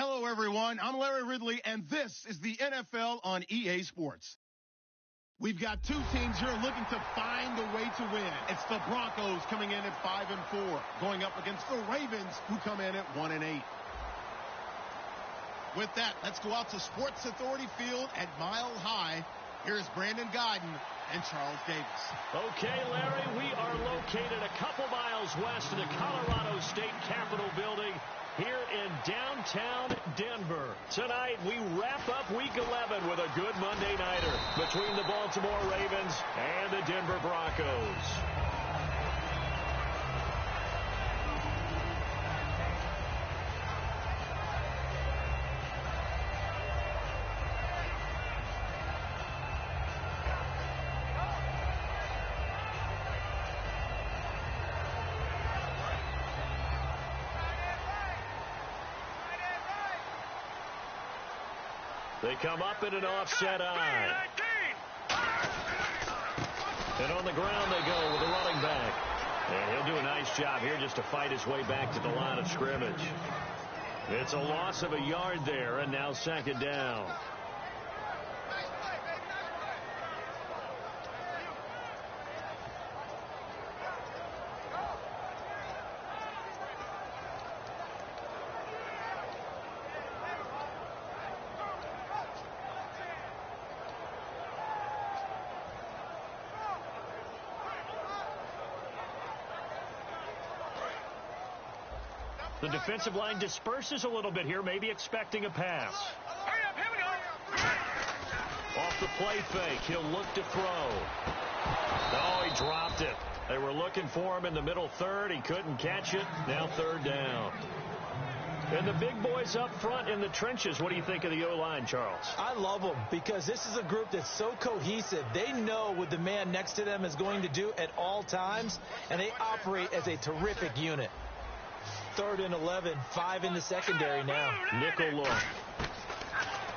Hello, everyone. I'm Larry Ridley, and this is the NFL on EA Sports. We've got two teams here looking to find a way to win. It's the Broncos coming in at 5-4, going up against the Ravens, who come in at 1-8. With that, let's go out to Sports Authority Field at Mile High. Here's Brandon Guyton and Charles Davis. Okay, Larry, we are located a couple miles west of the Colorado State Capitol building here in downtown Denver. Tonight, we wrap up Week 11 with a good Monday nighter between the Baltimore Ravens and the Denver Broncos. They come up in an offset eye. And on the ground they go with the running back. And he'll do a nice job here just to fight his way back to the line of scrimmage. It's a loss of a yard there, and now second down. The defensive line disperses a little bit here, maybe expecting a pass. Hurry up, here we go. Off the play fake, he'll look to throw. Oh, he dropped it. They were looking for him in the middle third. He couldn't catch it. Now third down. And the big boys up front in the trenches. What do you think of the O-line, Charles? I love them because this is a group that's so cohesive. They know what the man next to them is going to do at all times, and they operate as a terrific unit. 3rd and 11, 5 in the secondary now. Nickel look.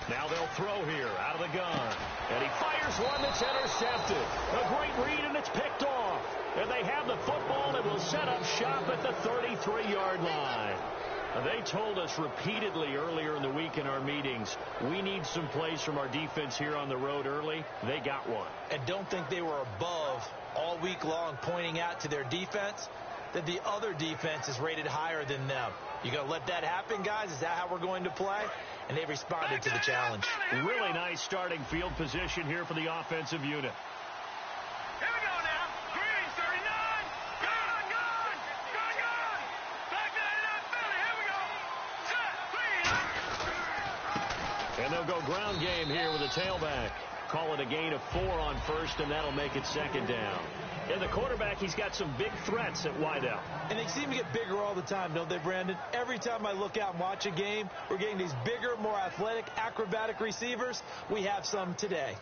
Now they'll throw here out of the gun. And he fires one that's intercepted. A great read, and it's picked off. And they have the football and will set up shop at the 33-yard line. They told us repeatedly earlier in the week in our meetings, we need some plays from our defense here on the road early. They got one. And don't think they were above all week long pointing out to their defense that the other defense is rated higher than them. You going to let that happen, guys? Is that how we're going to play? And they responded to the challenge. Really nice starting field position here for the offensive unit. Here we go now. Green, 39. Gone. Back 99, Philly. Here we go. Set, And they'll go ground game here with a tailback. Call it a gain of 4 on first, and that'll make it second down. And the quarterback, he's got some big threats at wideout. And they seem to get bigger all the time, don't they, Brandon? Every time I look out and watch a game, we're getting these bigger, more athletic, acrobatic receivers. We have some today.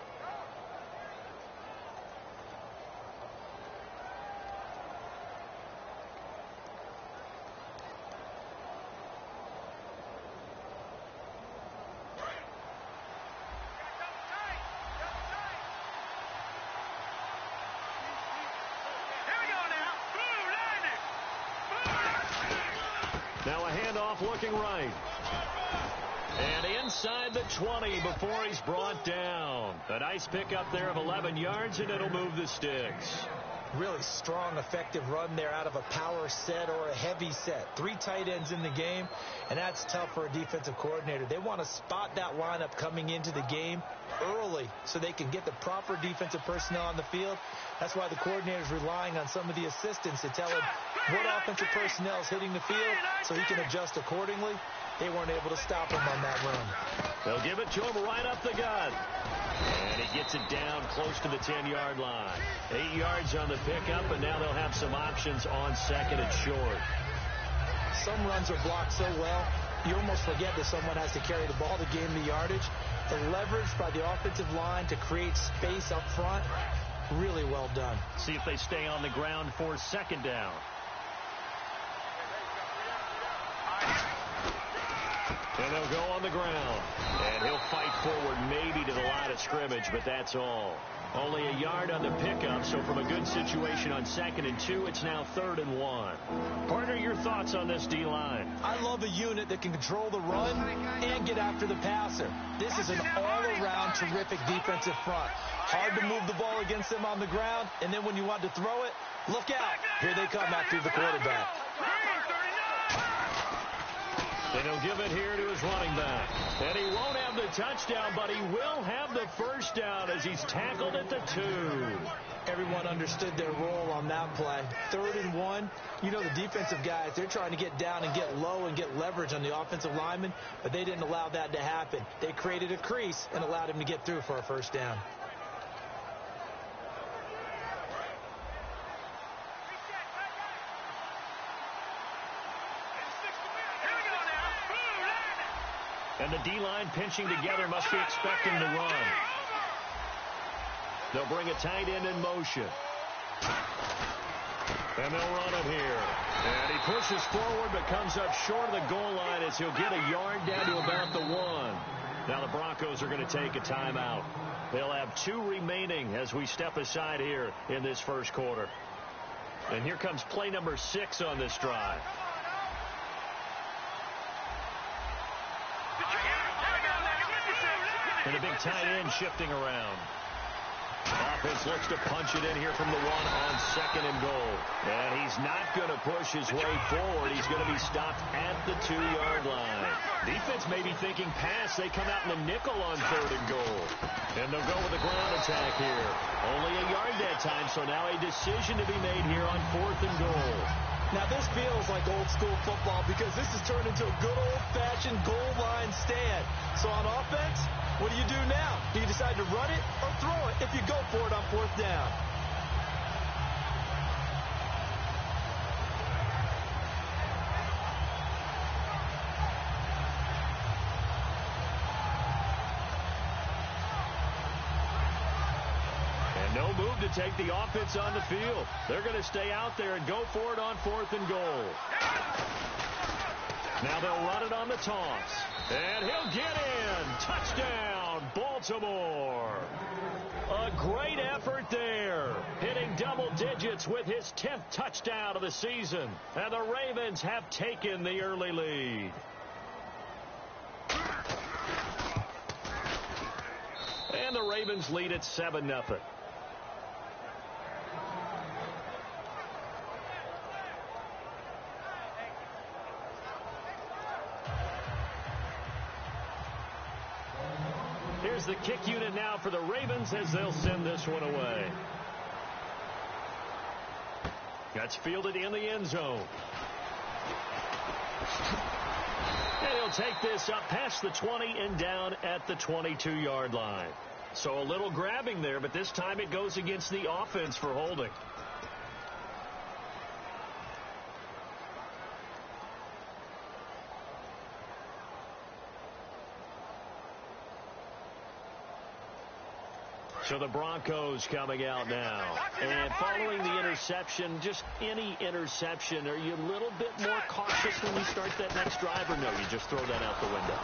Now a handoff looking right. And inside the 20 before he's brought down. A nice pickup there of 11 yards, and it'll move the sticks. Really strong, effective run there out of a power set or a heavy set. 3 tight ends in the game, and that's tough for a defensive coordinator. They want to spot that lineup coming into the game early so they can get the proper defensive personnel on the field. That's why the coordinator is relying on some of the assistants to tell him what offensive personnel is hitting the field so he can adjust accordingly. They weren't able to stop him on that run. They'll give it to him right up the gut. And he gets it down close to the 10-yard line. 8 yards on the pickup, and now they'll have some options on second and short. Some runs are blocked so well, you almost forget that someone has to carry the ball to gain the yardage. The leverage by the offensive line to create space up front, really well done. See if they stay on the ground for second down. And they'll go on the ground. And he'll fight forward maybe to the line of scrimmage, but that's all. Only a yard on the pickup, so from a good situation on 2nd and 2, it's now 3rd and 1. Partner, your thoughts on this D-line? I love a unit that can control the run and get after the passer. This is an all-around terrific defensive front. Hard to move the ball against them on the ground, and then when you want to throw it, look out. Here they come after the quarterback. And he'll give it here to his running back. And he won't have the touchdown, but he will have the first down as he's tackled at the 2. Everyone understood their role on that play. 3rd and 1. You know, the defensive guys, they're trying to get down and get low and get leverage on the offensive lineman, but they didn't allow that to happen. They created a crease and allowed him to get through for a first down. And the D-line pinching together, must be expecting to run. They'll bring a tight end in motion. And they'll run it here. And he pushes forward but comes up short of the goal line as he'll get a yard down to about the 1. Now the Broncos are going to take a timeout. They'll have 2 remaining as we step aside here in this first quarter. And here comes play number 6 on this drive. And a big tight end shifting around. Offense looks to punch it in here from the 1 on 2nd and goal. And he's not going to push his way forward. He's going to be stopped at the 2-yard line. Defense may be thinking pass. They come out in the nickel on 3rd and goal. And they'll go with a ground attack here. Only a yard that time, so now a decision to be made here on 4th and goal. Now, this feels like old-school football because this has turned into a good old-fashioned goal line stand. So on offense, what do you do now? Do you decide to run it or throw it if you go for it on 4th down? No move to take the offense on the field. They're going to stay out there and go for it on 4th and goal. Now they'll run it on the toss. And he'll get in. Touchdown, Baltimore. A great effort there. Hitting double digits with his 10th touchdown of the season. And the Ravens have taken the early lead. And the Ravens lead at 7-0. Here's the kick unit now for the Ravens as they'll send this one away. That's fielded in the end zone. And he'll take this up past the 20 and down at the 22-yard line. So a little grabbing there, but this time it goes against the offense for holding. So the Broncos coming out now. And following the interception, just any interception, are you a little bit more cautious when you start that next drive, or no, you just throw that out the window?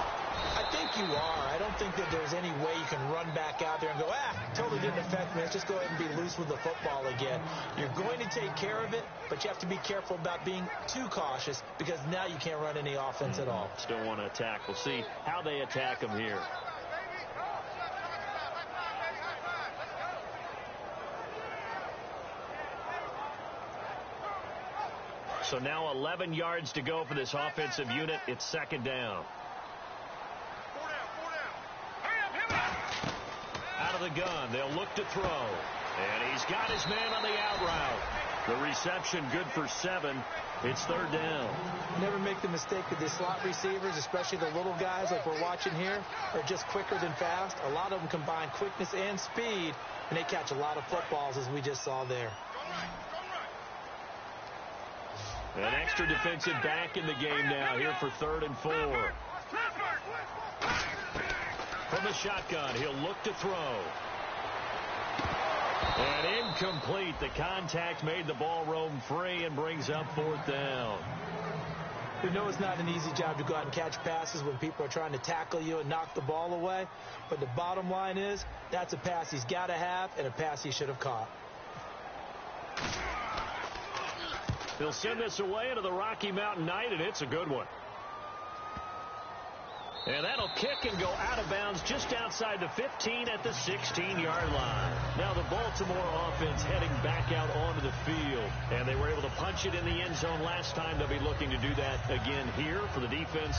I think you are. I don't think that there's any way you can run back out there and go, totally didn't affect me. Let's just go ahead and be loose with the football again. You're going to take care of it, but you have to be careful about being too cautious because now you can't run any offense at all. Still want to attack. We'll see how they attack them here. So now 11 yards to go for this offensive unit. It's 2nd down. Out of the gun. They'll look to throw. And he's got his man on the out route. The reception good for 7. It's 3rd down. Never make the mistake that the slot receivers, especially the little guys like we're watching here, are just quicker than fast. A lot of them combine quickness and speed, and they catch a lot of footballs as we just saw there. An extra defensive back in the game now here for 3rd and 4. From the shotgun, he'll look to throw. And incomplete. The contact made the ball roam free and brings up 4th down. We know it's not an easy job to go out and catch passes when people are trying to tackle you and knock the ball away. But the bottom line is, that's a pass he's got to have and a pass he should have caught. He'll send this away into the Rocky Mountain Night, and it's a good one. And that'll kick and go out of bounds just outside the 15 at the 16-yard line. Now the Baltimore offense heading back out onto the field. And they were able to punch it in the end zone last time. They'll be looking to do that again here for the defense.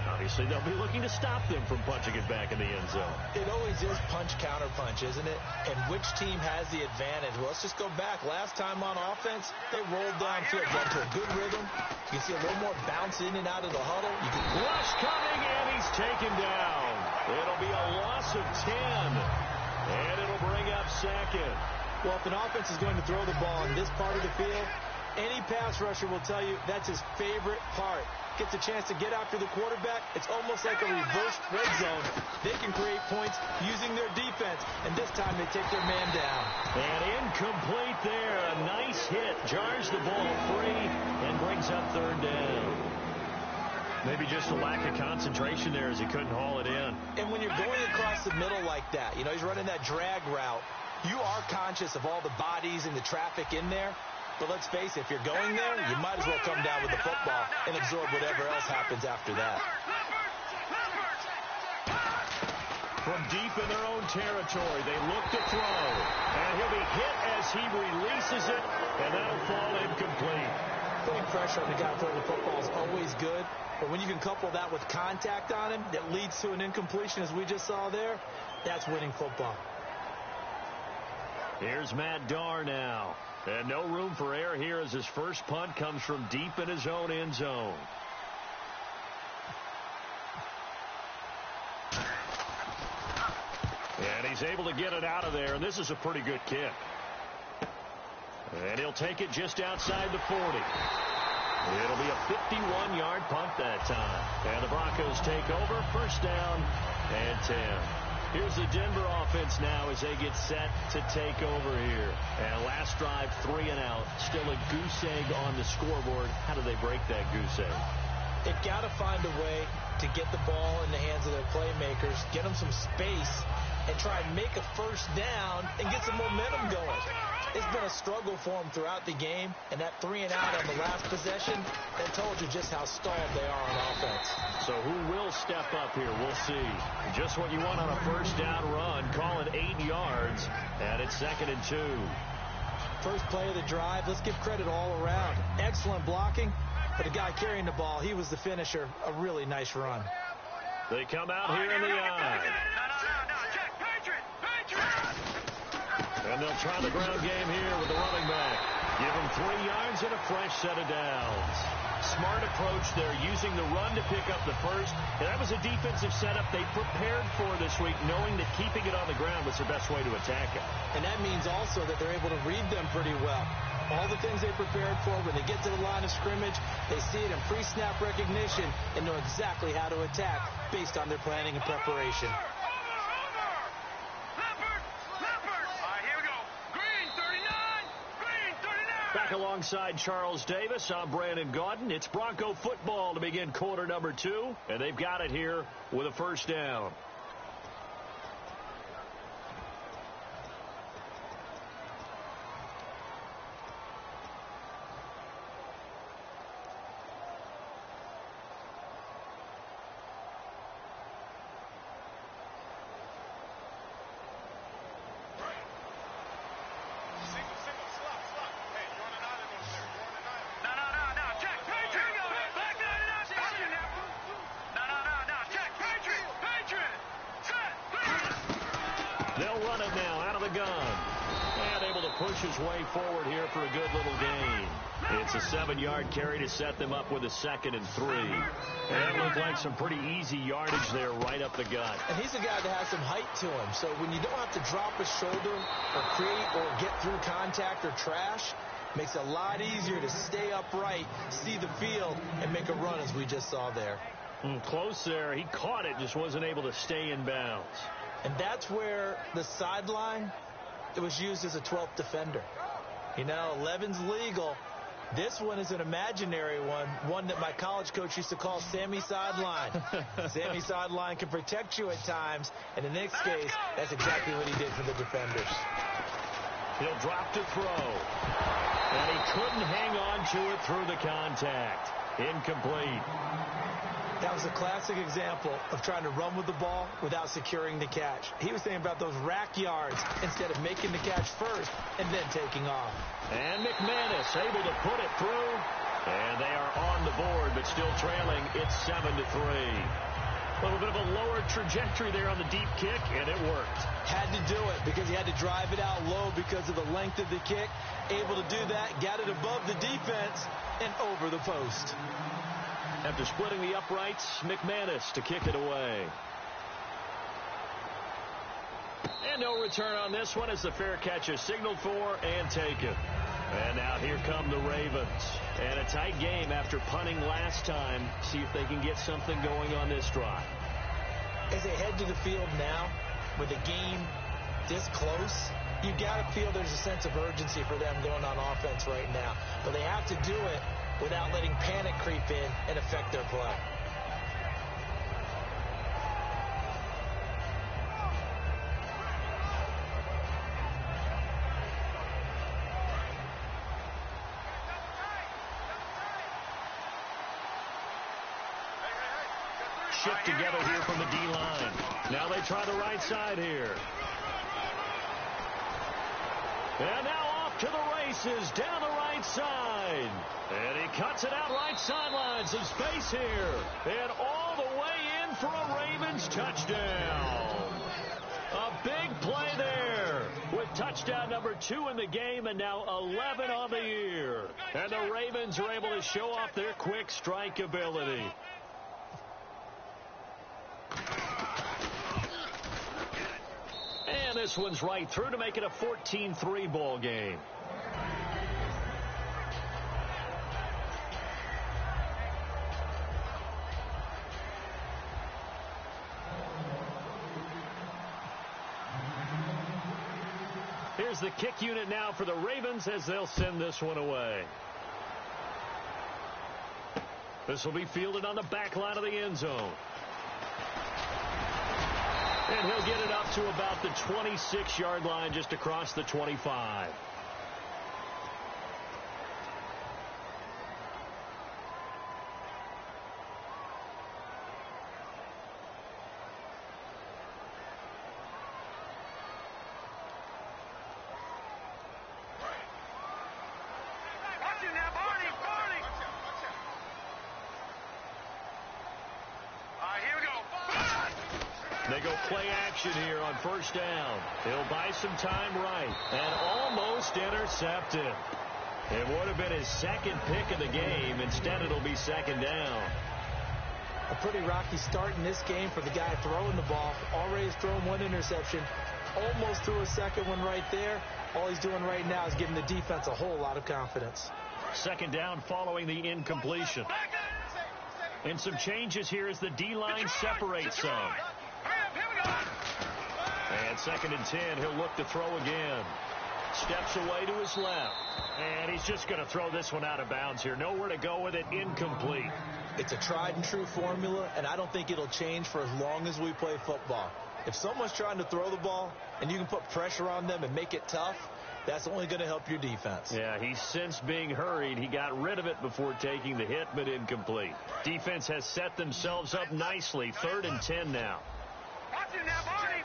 Obviously, they'll be looking to stop them from punching it back in the end zone. It always is punch-counter-punch, isn't it? And which team has the advantage? Well, let's just go back. Last time on offense, they rolled downfield, got to a good rhythm. You can see a little more bounce in and out of the huddle. Rush coming, and he's taken down. It'll be a loss of 10, and it'll bring up second. Well, if an offense is going to throw the ball in this part of the field, any pass rusher will tell you that's his favorite part. Gets a chance to get after the quarterback. It's almost like a reverse red zone. They can create points using their defense, and this time they take their man down. And incomplete there. A nice hit. Jars the ball free and brings up third down. Maybe just a lack of concentration there as he couldn't haul it in. And when you're going across the middle like that, you know, he's running that drag route, you are conscious of all the bodies and the traffic in there. But let's face it, if you're going there, you might as well come down with the football and absorb whatever else happens after that. From deep in their own territory, they look to throw. And he'll be hit as he releases it, and that'll fall incomplete. Putting pressure on the guy throwing the football is always good. But when you can couple that with contact on him that leads to an incompletion, as we just saw there, that's winning football. Here's Matt Darr now. And no room for error here as his first punt comes from deep in his own end zone. And he's able to get it out of there, and this is a pretty good kick. And he'll take it just outside the 40. It'll be a 51-yard punt that time. And the Broncos take over, first down and 10. Here's the Denver offense now as they get set to take over here. And last drive, 3 and out. Still a goose egg on the scoreboard. How do they break that goose egg? They've got to find a way to get the ball in the hands of their playmakers, get them some space, and try and make a first down and get some momentum going. It's been a struggle for them throughout the game, and that 3 and out on the last possession, that told you just how stalled they are on offense. So who will step up here? We'll see. Just what you want on a first down run. Call it 8 yards, and it's 2nd and 2. First play of the drive, let's give credit all around. Excellent blocking, but the guy carrying the ball, he was the finisher. A really nice run. They come out here in the eye. And they'll try the ground game here with the running back. Give him 3 yards and a fresh set of downs. Smart approach there, using the run to pick up the first. And that was a defensive setup they prepared for this week, knowing that keeping it on the ground was the best way to attack it. And that means also that they're able to read them pretty well. All the things they prepared for, when they get to the line of scrimmage, they see it in pre-snap recognition and know exactly how to attack based on their planning and preparation. Back alongside Charles Davis, I'm Brandon Gaudin. It's Bronco football to begin quarter number 2, and they've got it here with a first down. They'll run it now out of the gun. And able to push his way forward here for a good little gain. It's a 7-yard carry to set them up with a 2nd and 3. And that looked like some pretty easy yardage there right up the gut. And he's a guy that has some height to him. So when you don't have to drop a shoulder or create or get through contact or trash, makes it a lot easier to stay upright, see the field, and make a run as we just saw there. Close there. He caught it, just wasn't able to stay in bounds. And that's where the sideline, it was used as a 12th defender. You know, 11's legal, This one is an imaginary one that my college coach used to call Sammy Sideline. Sammy Sideline can protect you at times, and in this case, that's exactly what he did for the defenders. He'll drop to throw, and he couldn't hang on to it through the contact. Incomplete. That was a classic example of trying to run with the ball without securing the catch. He was thinking about those rack yards instead of making the catch first and then taking off. And McManus able to put it through. And they are on the board, but still trailing. It's 7-3. A little bit of a lower trajectory there on the deep kick, and it worked. Had to do it because he had to drive it out low because of the length of the kick. Able to do that, got it above the defense and over the post. After splitting the uprights, McManus to kick it away. And no return on this one as the fair catch is signaled for and taken. And now here come the Ravens. And a tight game after punting last time. See if they can get something going on this drive. As they head to the field now, with the game this close, you got to feel there's a sense of urgency for them going on offense right now. But they have to do it without letting panic creep in and affect their play. Shift together here from the D-line. Now they try the right side here. And now off to the races down the right side. And he cuts it out right sideline. Some space here. And all the way in for a Ravens touchdown. A big play there with touchdown number 2 in the game and now 11 on the year. And the Ravens are able to show off their quick strike ability. And this one's right through to make it a 14-3 ball game. Here's the kick unit now for the Ravens as they'll send this one away. This will be fielded on the back line of the end zone. And he'll get it up to about the 26-yard line just across the 25. They go play action here on first down. He'll buy some time right and almost intercepted. It would have been his second pick of the game. Instead, it'll be second down. A pretty rocky start in this game for the guy throwing the ball. Already has thrown one interception. Almost threw a second one right there. All he's doing right now is giving the defense a whole lot of confidence. Second down following the incompletion. And some changes here as the D-line separates some. And 2nd and 10, he'll look to throw again. Steps away to his left. And he's just going to throw this one out of bounds here. Nowhere to go with it. Incomplete. It's a tried and true formula, and I don't think it'll change for as long as we play football. If someone's trying to throw the ball and you can put pressure on them and make it tough, that's only going to help your defense. Yeah, he's since being hurried. He got rid of it before taking the hit, but incomplete. Defense has set themselves up nicely. 3rd and 10 now. Watch it now, Barney.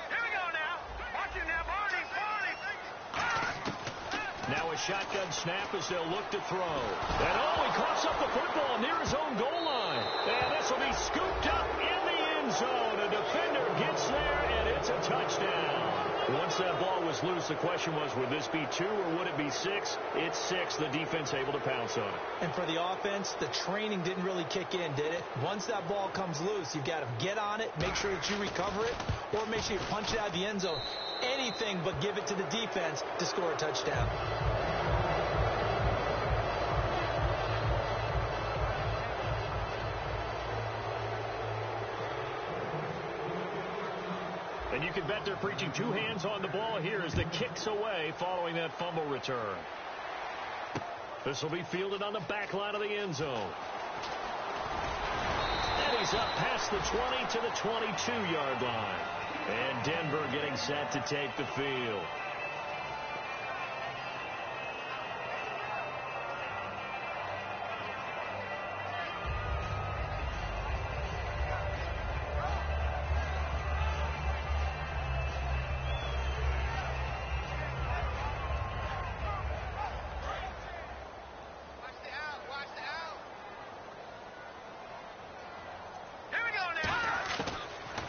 Here we go now. Watch it now, Barney. Now a shotgun snap as they'll look to throw. And he coughs up the football near his own goal line. And this will be scooped up in the end zone. A defender gets there, and it's a touchdown. Once that ball was loose, the question was, would this be 2 or would it be 6? It's 6. The defense able to pounce on it. And for the offense, the training didn't really kick in, did it? Once that ball comes loose, you've got to get on it, make sure that you recover it, or make sure you punch it out of the end zone. Anything but give it to the defense to score a touchdown. And you can bet they're preaching 2 hands on the ball here as the kick's away following that fumble return. This will be fielded on the back line of the end zone. And he's up past the 20 to the 22-yard line. And Denver getting set to take the field.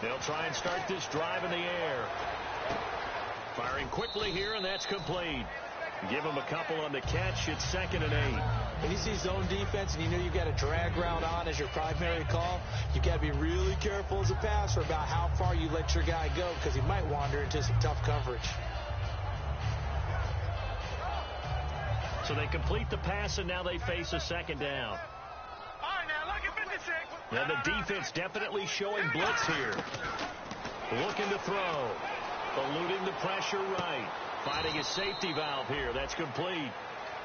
They'll try and start this drive in the air. Firing quickly here, and that's complete. Give him a couple on the catch. It's 2nd and 8. When you see zone defense and you know you've got a drag route on as your primary call, you've got to be really careful as a passer about how far you let your guy go because he might wander into some tough coverage. So they complete the pass, and now they face a 2nd down. And the defense definitely showing blitz here. Looking to throw. Eluding the pressure right. Finding a safety valve here. That's complete.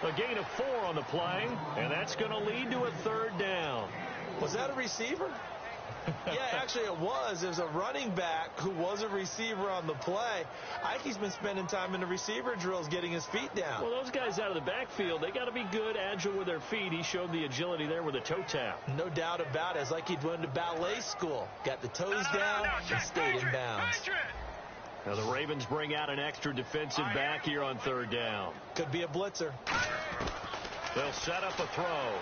A gain of 4 on the play, and that's going to lead to a 3rd down. Was that a receiver? Yeah, actually it was. There's a running back who was a receiver on the play. Ike's been spending time in the receiver drills getting his feet down. Well, those guys out of the backfield, they got to be good, agile with their feet. He showed the agility there with a toe tap. No doubt about it. It's like he'd went to ballet school. Got the toes down and stayed in bounds. Now the Ravens bring out an extra defensive back here on 3rd down. Could be a blitzer. They'll set up a throw.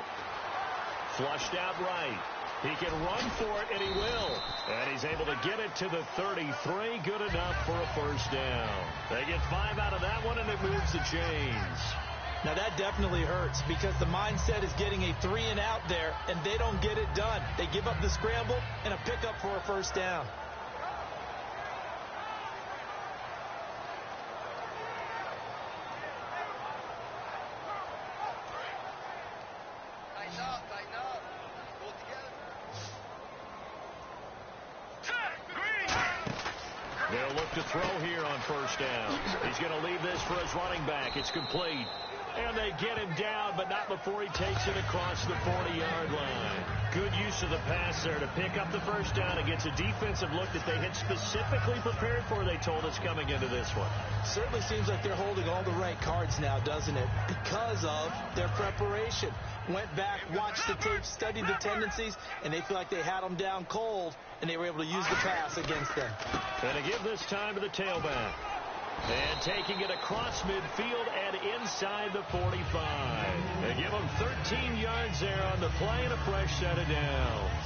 Flushed out right. He can run for it, and he will. And he's able to get it to the 33. Good enough for a 1st down. They get 5 out of that one, and it moves the chains. Now, that definitely hurts because the mindset is getting a 3-and-out there, and they don't get it done. They give up the scramble and a pickup for a 1st down. They'll look to throw here on 1st down. He's going to leave this for his running back. It's complete. And they get him down, but not before he takes it across the 40-yard line. Good use of the pass there to pick up the 1st down against a defensive look that they had specifically prepared for, they told us, coming into this one. Certainly seems like they're holding all the right cards now, doesn't it? Because of their preparation. Went back, watched the tape, studied the tendencies, and they feel like they had them down cold, and they were able to use the pass against them. And to give this time to the tailback. And taking it across midfield and inside the 45. They give him 13 yards there on the play and a fresh set of downs.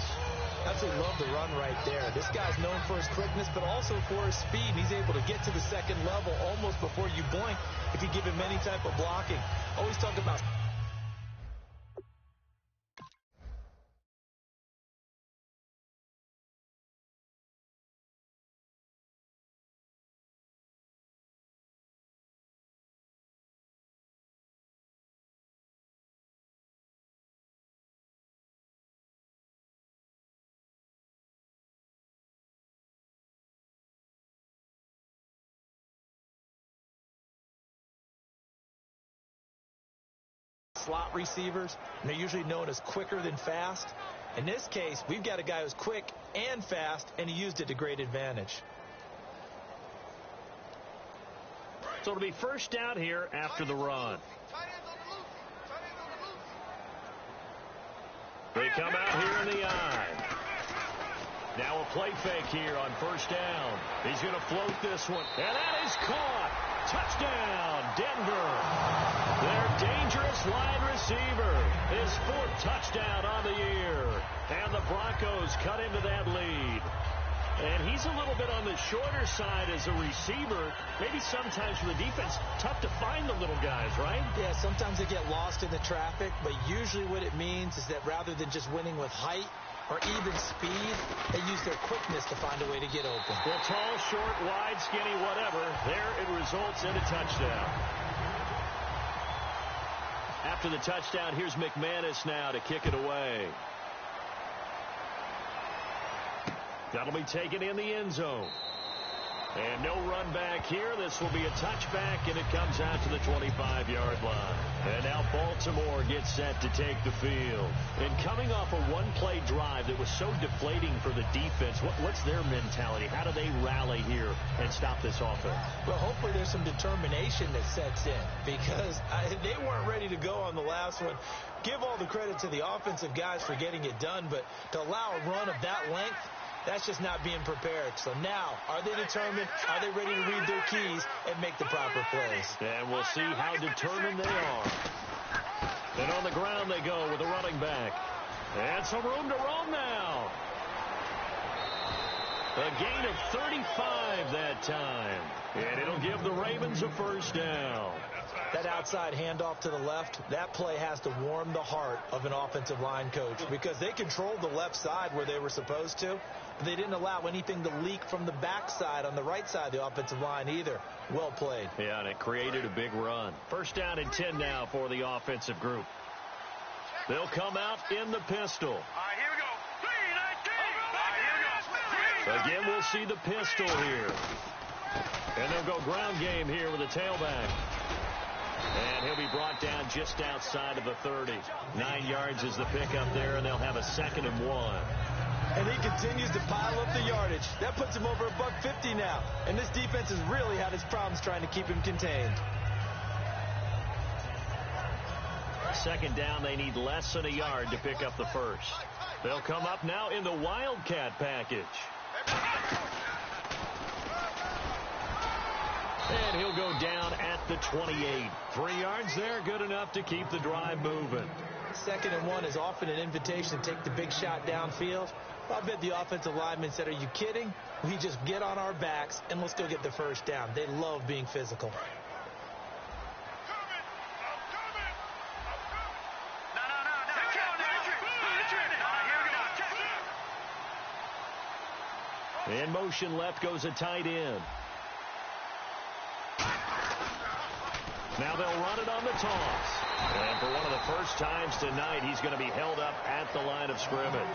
Absolutely love the run right there. This guy's known for his quickness, but also for his speed. He's able to get to the 2nd level almost before you blink if you give him any type of blocking. Always talk about... slot receivers, and they're usually known as quicker than fast. In this case, we've got a guy who's quick and fast, and he used it to great advantage. So it'll be 1st down here after the run. They come out here in the eye. Now a play fake here on 1st down. He's going to float this one, and that is caught. Touchdown, Denver. Their dangerous wide receiver. His 4th touchdown on the year. And the Broncos cut into that lead. And he's a little bit on the shorter side as a receiver. Maybe sometimes for the defense, tough to find the little guys, right? Yeah, sometimes they get lost in the traffic, but usually what it means is that rather than just winning with height or even speed, they use their quickness to find a way to get open. Well, tall, short, wide, skinny, whatever, there it results in a touchdown. After the touchdown, here's McManus now to kick it away. That'll be taken in the end zone. And no run back here. This will be a touchback, and it comes out to the 25-yard line. And now Baltimore gets set to take the field. And coming off a one-play drive that was so deflating for the defense, what's their mentality? How do they rally here and stop this offense? Well, hopefully there's some determination that sets in, because they weren't ready to go on the last one. Give all the credit to the offensive guys for getting it done, but to allow a run of that length, that's just not being prepared. So now, are they determined? Are they ready to read their keys and make the proper plays? And we'll see how determined they are. And on the ground they go with a running back. And some room to roam now. A gain of 35 that time. And it'll give the Ravens a first down. That outside handoff to the left, that play has to warm the heart of an offensive line coach, because they controlled the left side where they were supposed to. But they didn't allow anything to leak from the backside on the right side of the offensive line either. Well played. Yeah, and it created a big run. First down and 10 now for the offensive group. They'll come out in the pistol. All right, here we go. 3-19. Again, we'll see the pistol here. And they'll go ground game here with a tailback. And he'll be brought down just outside of the 30. 9 yards is the pickup there, and they'll have a 2nd and 1. And he continues to pile up the yardage. That puts him over $150 now. And this defense has really had its problems trying to keep him contained. 2nd down, they need less than a yard to pick up the first. They'll come up now in the Wildcat package. And he'll go down at the 28. 3 yards there, good enough to keep the drive moving. 2nd and 1 is often an invitation to take the big shot downfield. I bet the offensive lineman said, are you kidding? We just get on our backs and let's go get the first down. They love being physical. In motion left goes a tight end. Now they'll run it on the toss. And for one of the first times tonight, he's going to be held up at the line of scrimmage.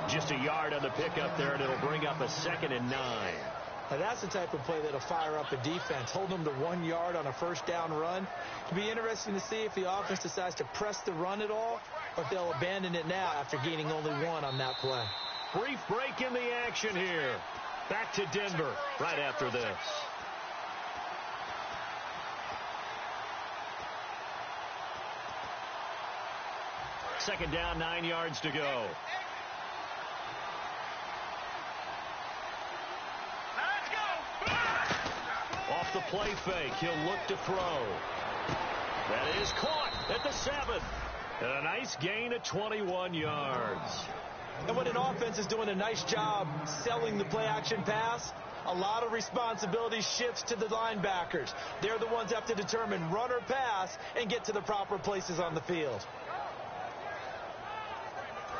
Just a yard on the pickup there, and it'll bring up a 2nd and 9. Now that's the type of play that'll fire up a defense. Hold them to 1 yard on a first down run. It'll be interesting to see if the offense decides to press the run at all, or if they'll abandon it now after gaining only 1 on that play. Brief break in the action here. Back to Denver right after this. Second down, 9 yards to go. Off the play fake, he'll look to throw. That is caught at the 7. And a nice gain of 21 yards. And when an offense is doing a nice job selling the play-action pass, a lot of responsibility shifts to the linebackers. They're the ones that have to determine run or pass and get to the proper places on the field.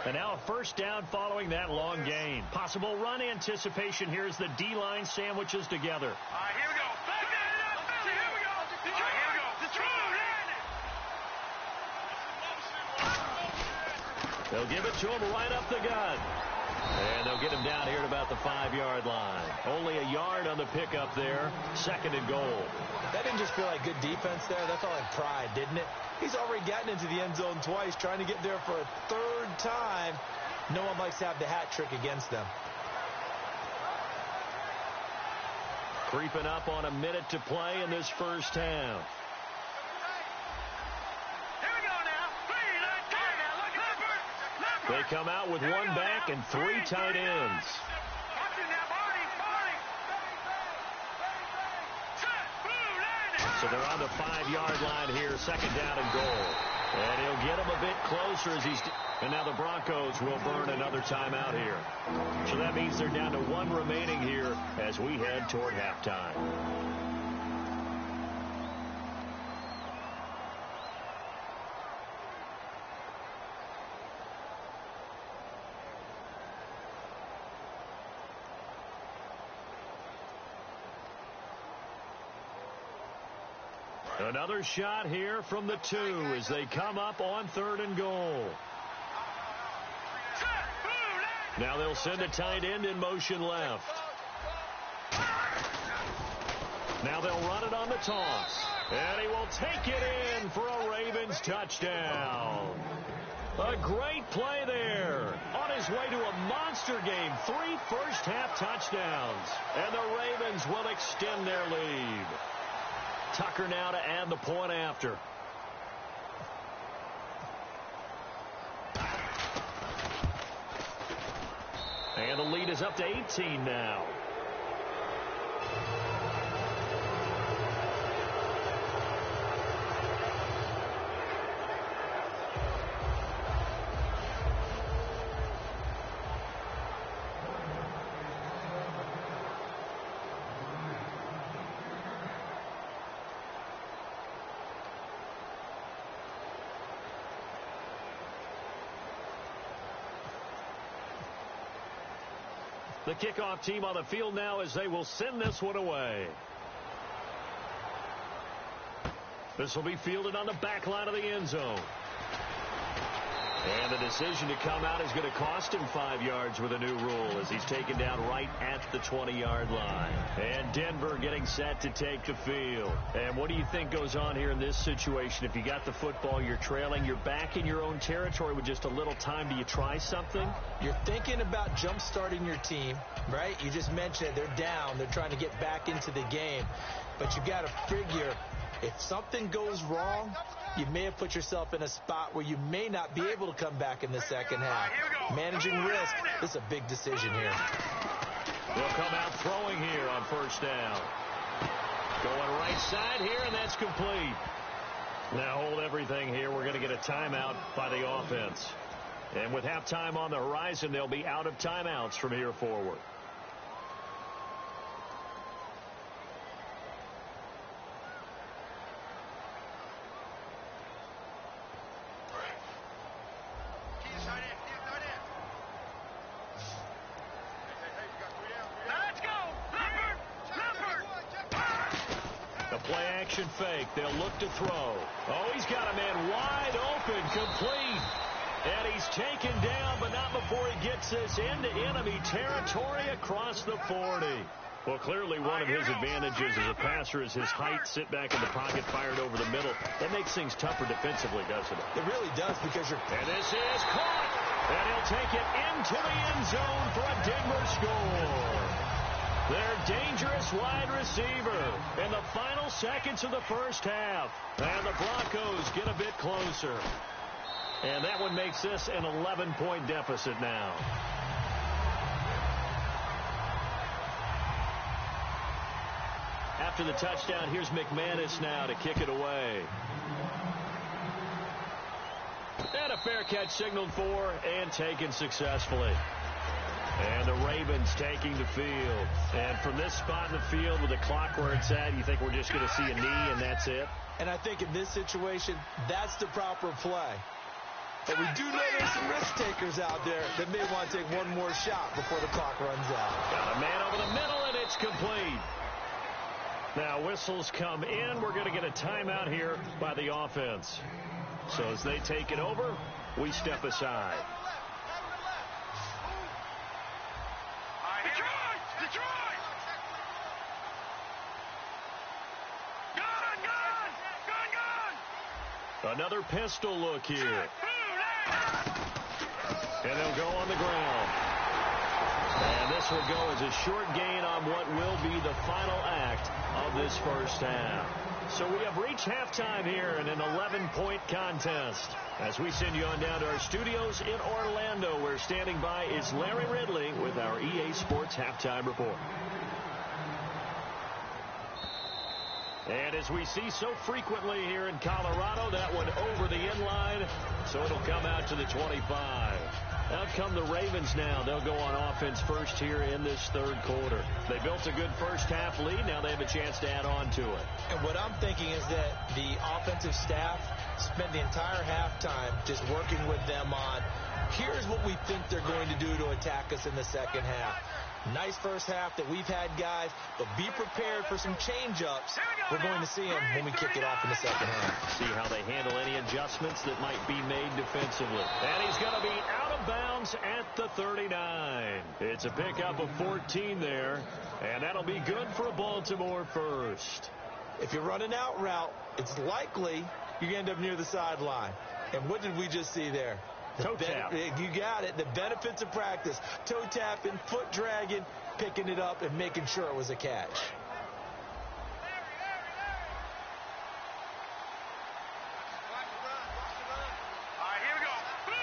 And now a first down following that long gain. Possible run anticipation here as the D-line sandwiches together. All right, here we go. Here we go. All right, here we go. They'll give it to him right up the gut. And they'll get him down here at about the 5-yard line. Only a yard on the pickup there. 2nd and goal. That didn't just feel like good defense there. That felt like pride, didn't it? He's already gotten into the end zone twice, trying to get there for a 3rd time. No one likes to have the hat trick against them. Creeping up on a minute to play in this first half. They come out with 1 back and 3 tight ends. So they're on the 5-yard line here, 2nd down and goal. And he'll get him a bit closer as he's... And now the Broncos will burn another timeout here. So that means they're down to 1 remaining here as we head toward halftime. Another shot here from the 2 as they come up on 3rd and goal. Now they'll send a tight end in motion left. Now they'll run it on the toss. And he will take it in for a Ravens touchdown. A great play there. On his way to a monster game. 3 first-half touchdowns. And the Ravens will extend their lead. Tucker now to add the point after. And the lead is up to 18 now. The kickoff team on the field now as they will send this one away. This will be fielded on the back line of the end zone. And the decision to come out is going to cost him 5 yards with a new rule as he's taken down right at the 20-yard line. And Denver getting set to take the field. And what do you think goes on here in this situation? If you got the football, you're trailing, you're back in your own territory with just a little time. Do you try something? You're thinking about jump-starting your team, right? You just mentioned it. They're down. They're trying to get back into the game. But you got to figure if something goes wrong, you may have put yourself in a spot where you may not be able to come back in the second half. Managing risk, this is a big decision here. They'll come out throwing here on first down. Going right side here, and that's complete. Now hold everything here. We're going to get a timeout by the offense. And with halftime on the horizon, they'll be out of timeouts from here forward. Fake. They'll look to throw. Oh, he's got a man wide open, complete. And he's taken down, but not before he gets this into enemy territory across the 40. Well, clearly one of his advantages as a passer is his height. Sit back in the pocket, fired over the middle. That makes things tougher defensively, doesn't it? It really does because you're... And this is caught. And he'll take it into the end zone for a Denver score. Their dangerous wide receiver in the final seconds of the first half. And the Broncos get a bit closer. And that one makes this an 11-point deficit now. After the touchdown, here's McManus now to kick it away. And a fair catch signaled for and taken successfully. And the Ravens taking the field. And from this spot in the field with the clock where it's at, you think we're just going to see a knee and that's it? And I think in this situation, that's the proper play. But we do know there's some risk takers out there that may want to take one more shot before the clock runs out. Got a man over the middle, and it's complete. Now whistles come in. We're going to get a timeout here by the offense. So as they take it over, we step aside. Another pistol look here. And they'll go on the ground. And this will go as a short gain on what will be the final act of this first half. So we have reached halftime here in an 11-point contest. As we send you on down to our studios in Orlando, where standing by is Larry Ridley with our EA Sports Halftime Report. And as we see so frequently here in Colorado, that one over the end line, so it'll come out to the 25. Out come the Ravens now. They'll go on offense first here in this third quarter. They built a good first-half lead. Now they have a chance to add on to it. And what I'm thinking is that the offensive staff spent the entire halftime just working with them on, here's what we think they're going to do to attack us in the second half. Nice first half that we've had, guys, but be prepared for some change-ups we're going to see him when we kick it off in the second half. See how they handle any adjustments that might be made defensively. And he's going to be out of bounds at the 39. It's a pickup of 14 there, and that'll be good for a Baltimore first. If you run an out route, it's likely you're going to end up near the sideline. And what did we just see there? Toe tap. You got it. The benefits of practice. Toe tapping, foot dragging, picking it up, and making sure it was a catch.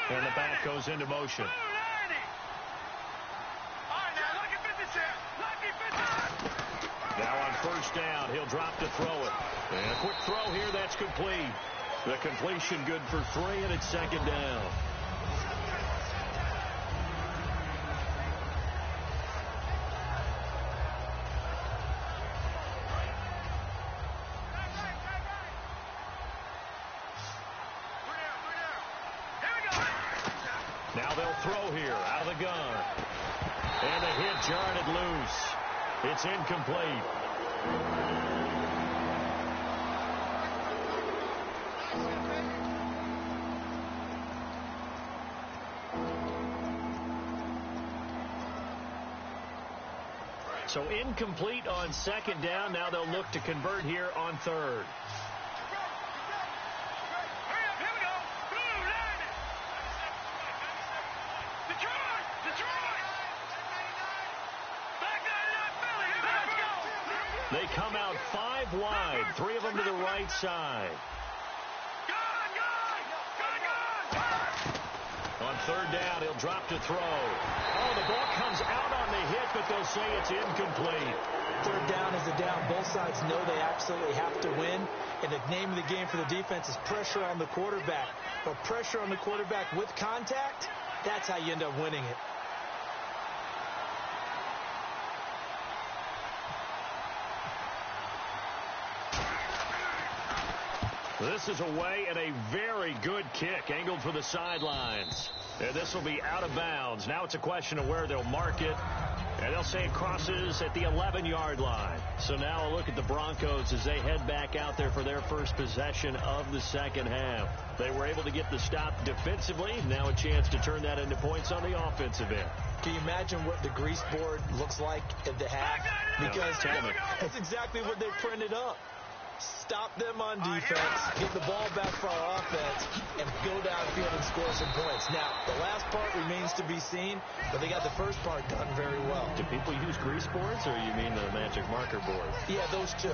And the back goes into motion. Now on first down, he'll drop to throw it. And a quick throw here, that's complete. The completion good for 3, and it's second down. Now they'll throw here out of the gun. And the hit jarred loose. It's incomplete. So incomplete on second down. Now they'll look to convert here on third. They come out 5 wide, 3 of them to the right side. On third down, he'll drop to throw. Oh, the ball comes out on the hit, but they'll say it's incomplete. Third down is a down. Both sides know they absolutely have to win. And the name of the game for the defense is pressure on the quarterback. Or pressure on the quarterback with contact, that's how you end up winning it. This is away and a very good kick, angled for the sidelines. And this will be out of bounds. Now it's a question of where they'll mark it. And they'll say it crosses at the 11-yard line. So now a look at the Broncos as they head back out there for their first possession of the second half. They were able to get the stop defensively. Now a chance to turn that into points on the offensive end. Can you imagine what the grease board looks like at the half? Because that's exactly what they printed up. Stop them on defense, get the ball back for our offense, and go downfield and score some points. Now, the last part remains to be seen, but they got the first part done very well. Do people use grease boards, or you mean the magic marker board? Yeah, those two.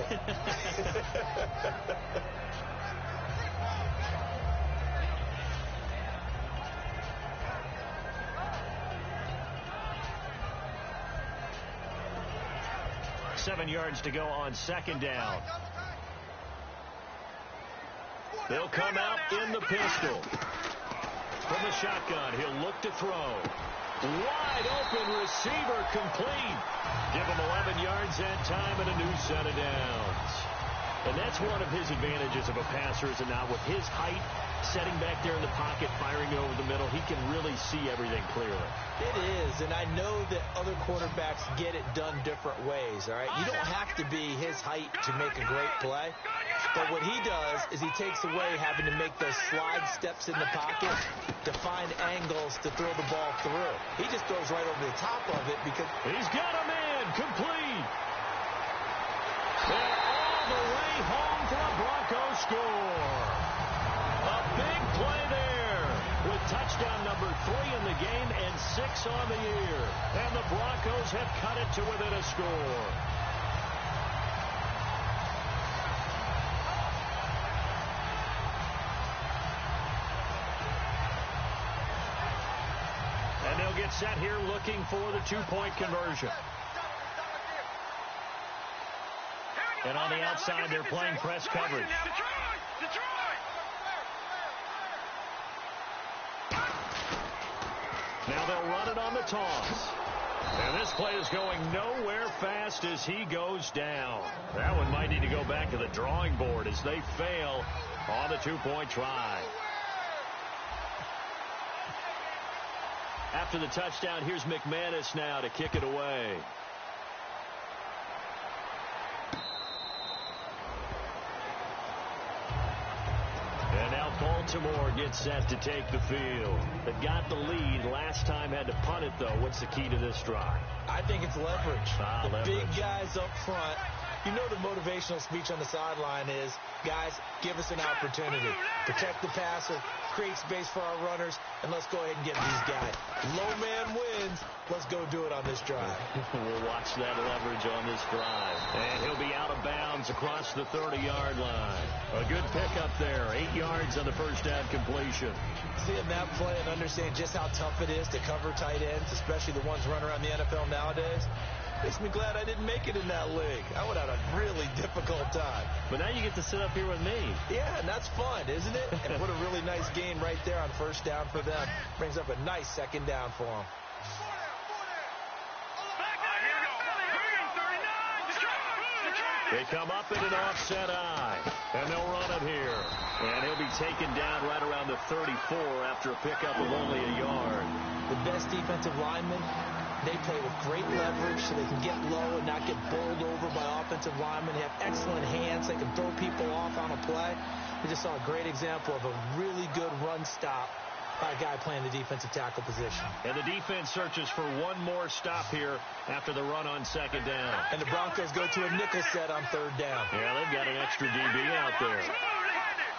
Seven yards to go on second down. They'll come out in the pistol. From the shotgun, he'll look to throw. Wide open receiver, complete. Give him 11 yards that time and a new set of downs. And that's one of his advantages of a passer, is it not? With his height, setting back there in the pocket, firing over the middle, he can really see everything clearly. It is, and I know that other quarterbacks get it done different ways, all right? You don't have to be his height to make a great play. But what he does is he takes away having to make those slide steps in the pocket to find angles to throw the ball through. He just throws right over the top of it because he's got a man complete. They're all the way home for a Broncos score. A big play there with touchdown number 3 in the game and 6 on the year. And the Broncos have cut it to within a score. And they'll get set here looking for the 2-point conversion. And on the outside, they're playing press coverage. Now they'll run it on the toss. And this play is going nowhere fast as he goes down. That one might need to go back to the drawing board as they fail on the 2-point try. After the touchdown, here's McManus now to kick it away. Baltimore gets set to take the field. They've got the lead. Last time had to punt it, though. What's the key to this drive? I think it's leverage. The leverage. Big guys up front. You know the motivational speech on the sideline is, guys, give us an opportunity. Protect the passer, create space for our runners, and let's go ahead and get these guys. Low man wins. Let's go do it on this drive. We'll watch that leverage on this drive. And he'll be out of bounds across the 30-yard line. A good pickup there. 8 yards on the first down completion. Seeing that play and understanding just how tough it is to cover tight ends, especially the ones running around the NFL nowadays, makes me glad I didn't make it in that league. I would have had a really difficult time. But now you get to sit up here with me. Yeah, and that's fun, isn't it? And what a really nice game right there on first down for them. Brings up a nice second down for them. They come up in an offset eye, and they'll run it here. And he'll be taken down right around the 34 after a pickup of only a yard. The best defensive linemen, they play with great leverage so they can get low and not get bowled over by offensive linemen. They have excellent hands. They can throw people off on a play. We just saw a great example of a really good run stop by a guy playing the defensive tackle position. And the defense searches for one more stop here after the run on second down. And the Broncos go to a nickel set on third down. Yeah, they've got an extra DB out there.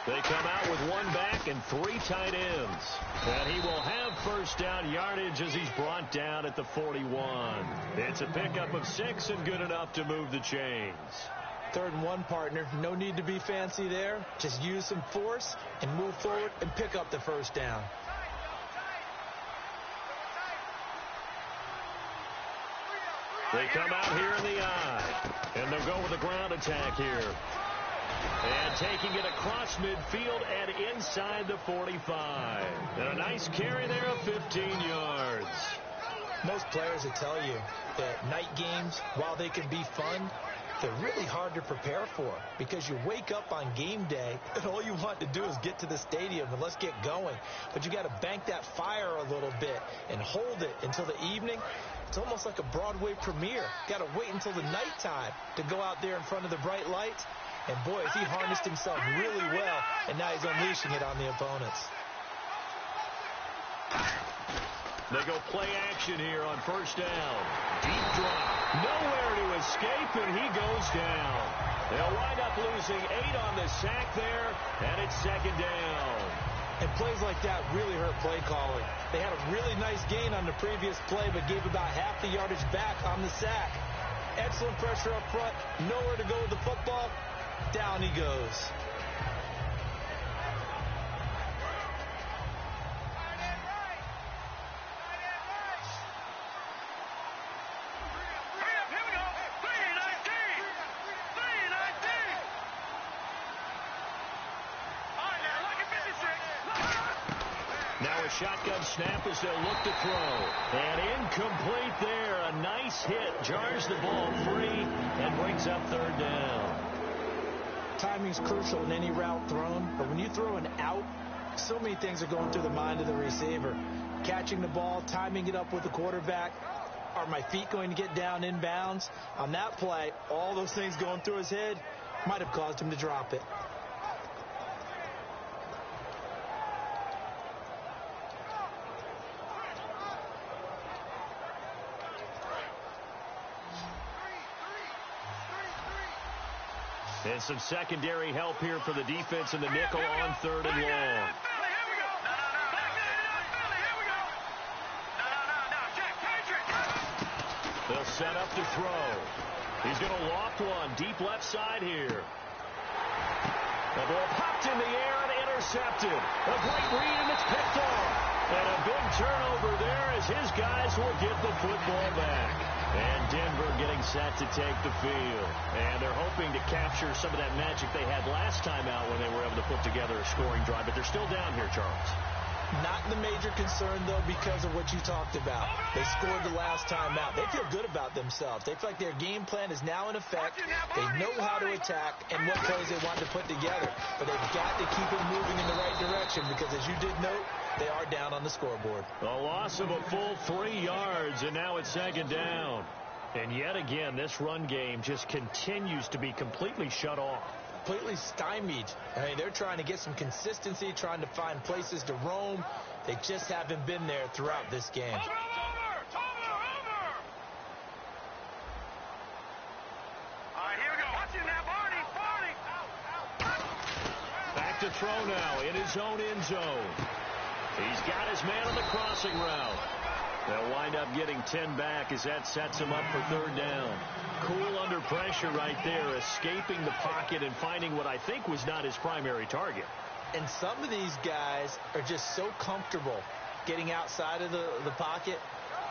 They come out with one back and 3 tight ends. And he will have first down yardage as he's brought down at the 41. It's a pickup of 6 and good enough to move the chains. 3rd and 1, partner. No need to be fancy there. Just use some force and move forward and pick up the first down. They come out here in the eye, and they'll go with a ground attack here. And taking it across midfield and inside the 45. And a nice carry there of 15 yards. Most players will tell you that night games, while they can be fun, they're really hard to prepare for because you wake up on game day and all you want to do is get to the stadium and let's get going. But you got to bank that fire a little bit and hold it until the evening. It's almost like a Broadway premiere. Got to wait until the nighttime to go out there in front of the bright lights. And boy, has he harnessed himself really well, and now he's unleashing it on the opponents. They go play action here on first down. Deep drop. Nowhere to escape, and he goes down. They'll wind up losing 8 on the sack there, and it's second down. And plays like that really hurt play calling. They had a really nice gain on the previous play, but gave about half the yardage back on the sack. Excellent pressure up front. Nowhere to go with the football. Down he goes. Shotgun snap as they'll look to throw. And incomplete there. A nice hit. Jars the ball free and brings up third down. Timing's crucial in any route thrown, but when you throw an out, so many things are going through the mind of the receiver. Catching the ball, timing it up with the quarterback. Are my feet going to get down in bounds? On that play, all those things going through his head might have caused him to drop it. And some secondary help here for the defense in the nickel on third and long. They'll set up to throw. He's going to loft one deep left side here. The ball popped in the air and intercepted. A great read, and it's picked off. And a big turnover there as his guys will get the football back. And Denver getting set to take the field. And they're hoping to capture some of that magic they had last time out when they were able to put together a scoring drive. But they're still down here, Charles. Not the major concern, though, because of what you talked about. They scored the last time out. They feel good about themselves. They feel like their game plan is now in effect. They know how to attack and what plays they want to put together. But they've got to keep it moving in the right direction because, as you did note, they are down on the scoreboard. A loss of a full 3 yards, and now it's second down. And yet again, this run game just continues to be completely shut off. completely stymied. I mean, they're trying to get some consistency, trying to find places to roam. They just haven't been there throughout this game. Over! All right, here we go. Watch it now, Barney. Back to throw now in his own end zone. He's got his man on the crossing route. They'll wind up getting 10 back as that sets him up for third down. Cool under pressure right there, escaping the pocket and finding what I think was not his primary target. And some of these guys are just so comfortable getting outside of the pocket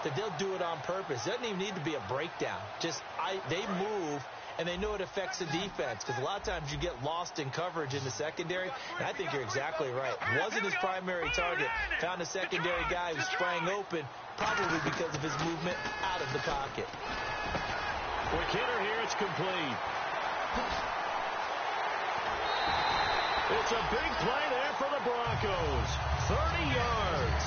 that they'll do it on purpose. It doesn't even need to be a breakdown. They move, and they know it affects the defense, because a lot of times you get lost in coverage in the secondary, and I think you're exactly right. Wasn't his primary target. Found a secondary guy who sprang open, probably because of his movement out of the pocket. Quick hitter here, it's complete. It's a big play there for the Broncos. 30 yards.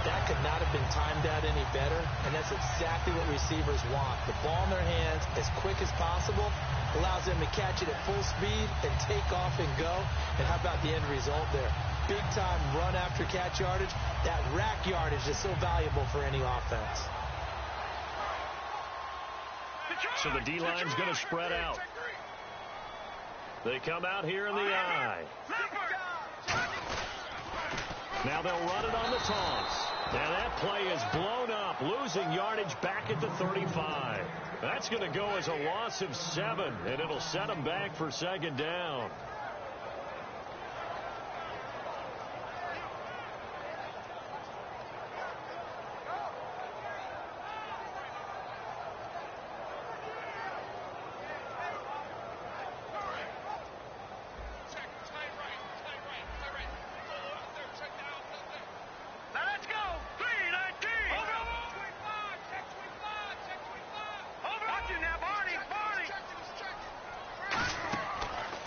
That could not have been timed out any better, and that's exactly what receivers want. The ball in their hands as quick as possible allows them to catch it at full speed and take off and go. And how about the end result there? Big-time run after catch yardage. That rack yardage is so valuable for any offense. So the D-line's going to spread out. They come out here in the eye. Now they'll run it on the toss. Now that play is blown up, losing yardage back at the 35. That's going to go as a loss of 7, and it'll set them back for second down.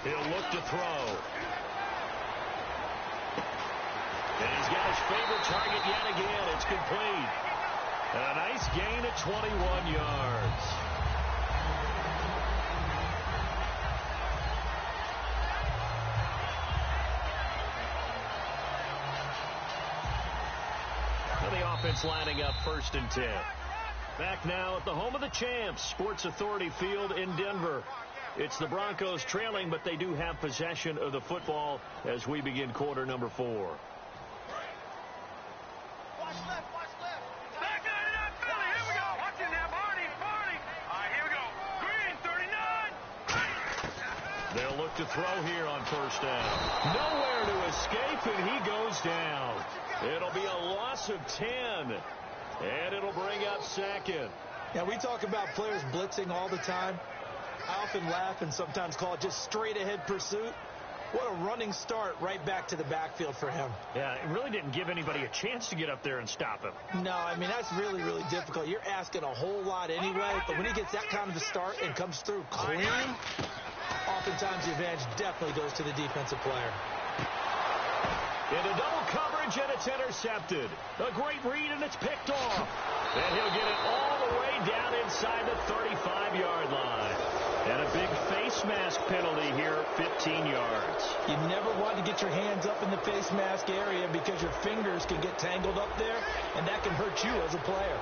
He'll look to throw. And he's got his favorite target yet again. It's complete. And a nice gain at 21 yards. And the offense lining up 1st and 10. Back now at the home of the champs, Sports Authority Field in Denver. It's the Broncos trailing, but they do have possession of the football as we begin quarter number 4. Watch left. Back up, Philly. Here we go. Watch it now, Barney. All right, here we go. Green, 39. They'll look to throw here on 1st down. Nowhere to escape, and he goes down. It'll be a loss of 10, and it'll bring up 2nd. Yeah, we talk about players blitzing all the time. I often laugh and sometimes call it just straight-ahead pursuit. What a running start right back to the backfield for him. Yeah, it really didn't give anybody a chance to get up there and stop him. No, I mean, that's really, really difficult. You're asking a whole lot anyway, but when he gets that kind of a start and comes through clean, oftentimes the advantage definitely goes to the defensive player. Into double coverage, and it's intercepted. A great read, and it's picked off. And he'll get it all the way down inside the 35-yard line. And a big face mask penalty here, 15 yards. You never want to get your hands up in the face mask area because your fingers can get tangled up there, and that can hurt you as a player.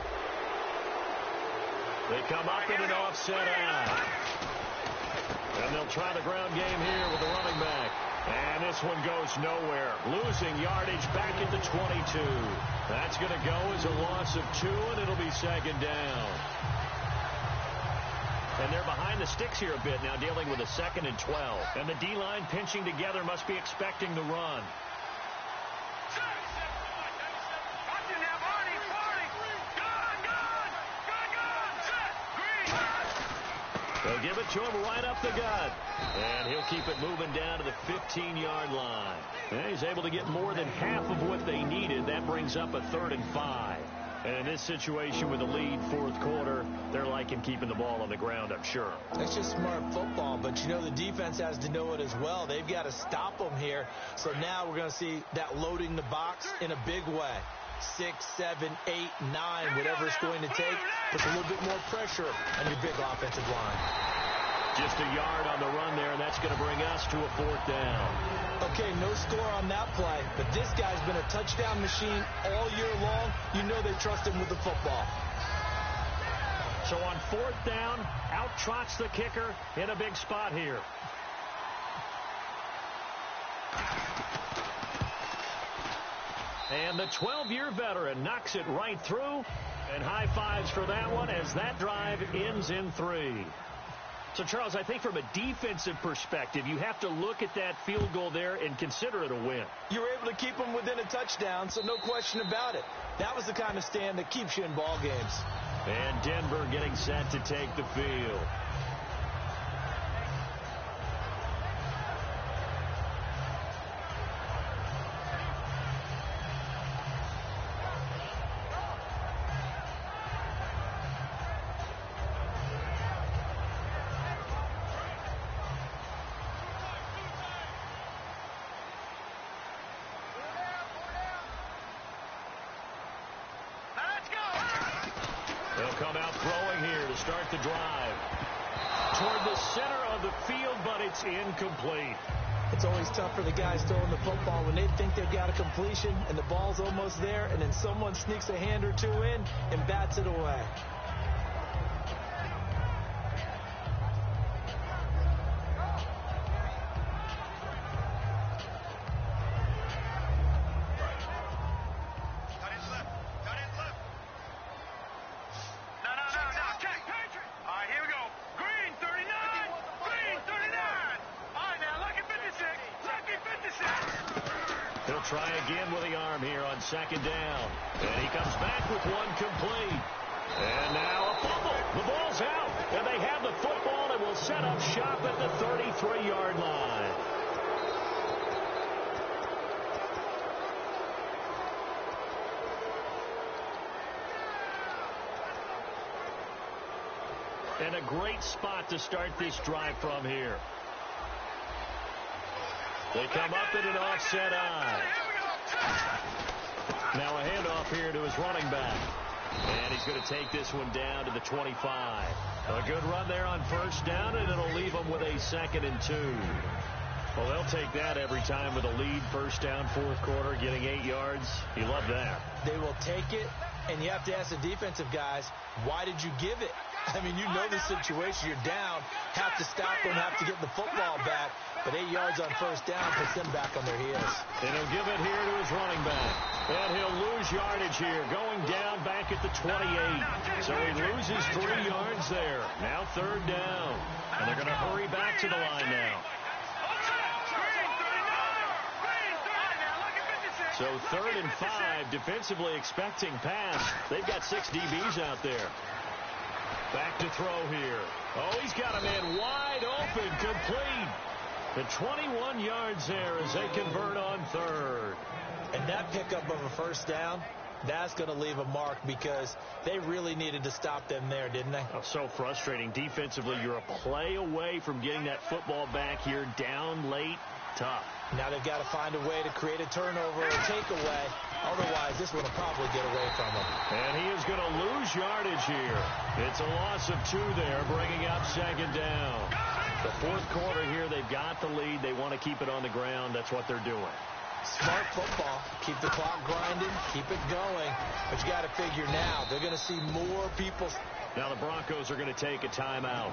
They come up in an offset eye. And they'll try the ground game here with the running back. And this one goes nowhere. Losing yardage back at the 22. That's going to go as a loss of 2, and it'll be second down. And they're behind the sticks here a bit now, dealing with a 2nd and 12. And the D-line pinching together must be expecting the run. They'll give it to him right up the gut. And he'll keep it moving down to the 15-yard line. And he's able to get more than half of what they needed. That brings up a 3rd and 5. And in this situation with the lead, 4th quarter, they're liking keeping the ball on the ground, I'm sure. That's just smart football, but you know the defense has to know it as well. They've got to stop them here. So now we're going to see that loading the box in a big way. 6, 7, 8, 9, whatever it's going to take. Puts a little bit more pressure on your big offensive line. Just a yard on the run there, and that's going to bring us to a 4th down. Okay, no score on that play, but this guy's been a touchdown machine all year long. You know they trust him with the football. So on 4th down, out trots the kicker in a big spot here. And the 12-year veteran knocks it right through, and high fives for that one as that drive ends in 3. So, Charles, I think from a defensive perspective, you have to look at that field goal there and consider it a win. You were able to keep them within a touchdown, so no question about it. That was the kind of stand that keeps you in ball games. And Denver getting set to take the field. They'll come out throwing here to start the drive. Toward the center of the field, but it's incomplete. It's always tough for the guys throwing the football when they think they've got a completion and the ball's almost there, and then someone sneaks a hand or two in and bats it away. He'll try again with the arm here on 2nd down. And he comes back with one complete. And now a fumble. The ball's out. And they have the football and will set up shop at the 33-yard line. And a great spot to start this drive from here. They come up in an offset eye. Now a handoff here to his running back. And he's going to take this one down to the 25. A good run there on 1st down, and it'll leave them with a 2nd and 2. Well, they'll take that every time with a lead. 1st down, 4th quarter, getting 8 yards. You love that. They will take it, and you have to ask the defensive guys, why did you give it? I mean, you know the situation. You're down, have to stop them, have to get the football back. But 8 yards on 1st down puts them back on their heels. And he'll give it here to his running back. And he'll lose yardage here, going down back at the 28. So he loses 3 yards there. Now 3rd down. And they're going to hurry back to the line now. So 3rd and 5, defensively expecting pass. They've got 6 DBs out there. Back to throw here. Oh, he's got a man wide open, complete. The 21 yards there as they convert on 3rd. And that pickup of a 1st down, that's going to leave a mark because they really needed to stop them there, didn't they? Oh, so frustrating. Defensively, you're a play away from getting that football back here, down late. Tough. Now they've got to find a way to create a turnover or takeaway. Otherwise, this one will probably get away from them. And he is going to lose yardage here. It's a loss of 2 there, bringing up 2nd down. The 4th quarter here, they've got the lead. They want to keep it on the ground. That's what they're doing. Smart football. Keep the clock grinding. Keep it going. But you got to figure now, they're going to see more people. Now the Broncos are going to take a timeout.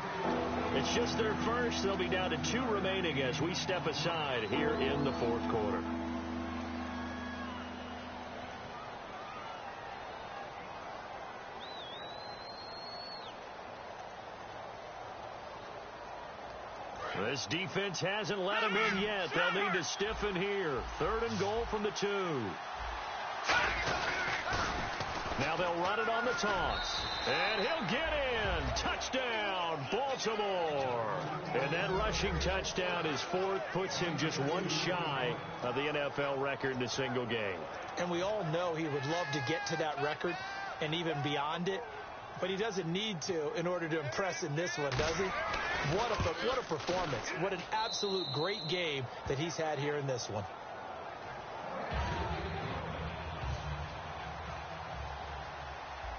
It's just their first. They'll be down to 2 remaining as we step aside here in the 4th quarter. This defense hasn't let them in yet. They'll need to stiffen here. 3rd and goal from the 2. Now they'll run it on the toss. And he'll get in. Touchdown, Baltimore. And that rushing touchdown is 4th, puts him just 1 shy of the NFL record in a single game. And we all know he would love to get to that record and even beyond it. But he doesn't need to in order to impress in this one, does he? What a performance. What an absolute great game that he's had here in this one.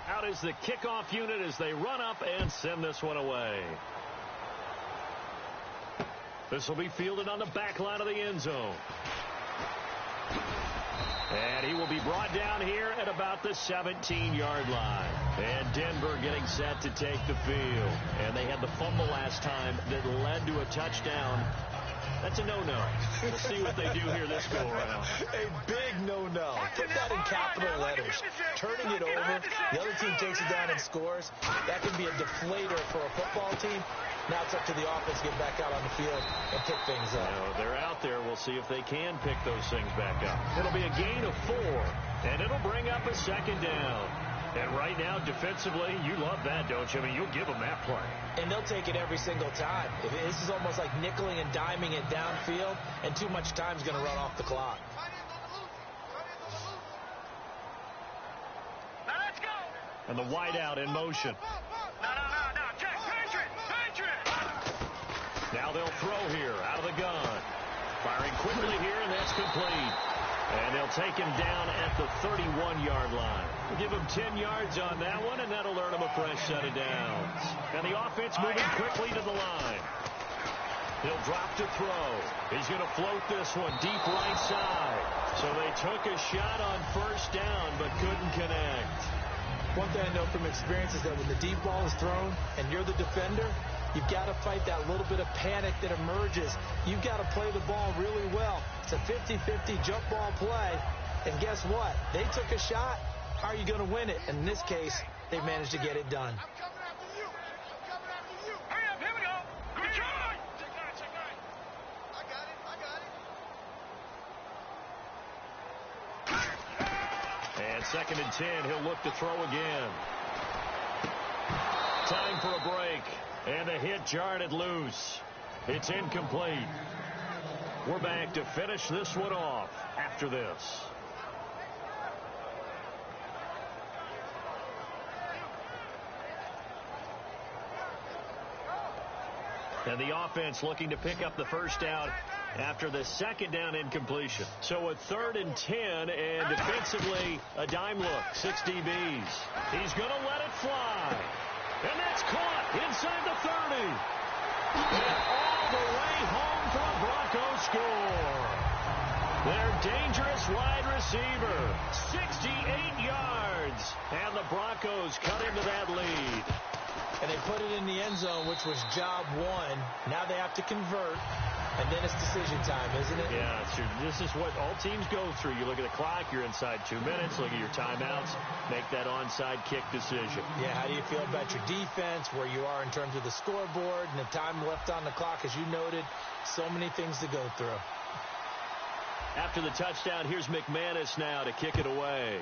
Out is the kickoff unit as they run up and send this one away. This will be fielded on the back line of the end zone. And he will be brought down here at about the 17-yard line. And Denver getting set to take the field. And they had the fumble last time that led to a touchdown. That's a no-no. We'll see what they do here this go-around. A big no-no. Put that in capital letters. Turning it over, the other team takes it down and scores. That can be a deflator for a football team. Now it's up to the offense to get back out on the field and pick things up. They're out there. We'll see if they can pick those things back up. It'll be a gain of 4, and it'll bring up a second down. And right now, defensively, you love that, don't you? I mean, you'll give them that play. And they'll take it every single time. This is almost like nickeling and diming it downfield, and too much time's going to run off the clock. Now let's go. And the wideout in motion. No. Check. Patriot. Now they'll throw here out of the gun. Firing quickly here, and that's complete. And they'll take him down at the 31-yard line. We'll give him 10 yards on that one, and that'll earn him a fresh set of downs. And the offense moving quickly to the line. He'll drop to throw. He's going to float this one deep right side. So they took a shot on first down, but couldn't connect. One thing I know from experience is that when the deep ball is thrown and you're the defender, you've got to fight that little bit of panic that emerges. You've got to play the ball really well. It's a 50-50 jump ball play. And guess what? They took a shot. How are you going to win it? And in this case, they managed to get it done. Hurry up, here we go. Good job. Check nine. I got it. And 2nd and 10, he'll look to throw again. Time for a break. And the hit jarred it loose. It's incomplete. We're back to finish this one off after this. And the offense looking to pick up the first down after the second down incompletion. So a 3rd and 10, and defensively a dime look. 6 DBs. He's going to let it fly. And that's caught inside the 30. And all the way home for a Broncos score. Their dangerous wide receiver. 68 yards. And the Broncos cut into that lead. And they put it in the end zone, which was job 1. Now they have to convert. And then it's decision time, isn't it? Yeah, this is what all teams go through. You look at the clock, you're inside 2 minutes, look at your timeouts, make that onside kick decision. Yeah, how do you feel about your defense, where you are in terms of the scoreboard, and the time left on the clock, as you noted, so many things to go through. After the touchdown, here's McManus now to kick it away.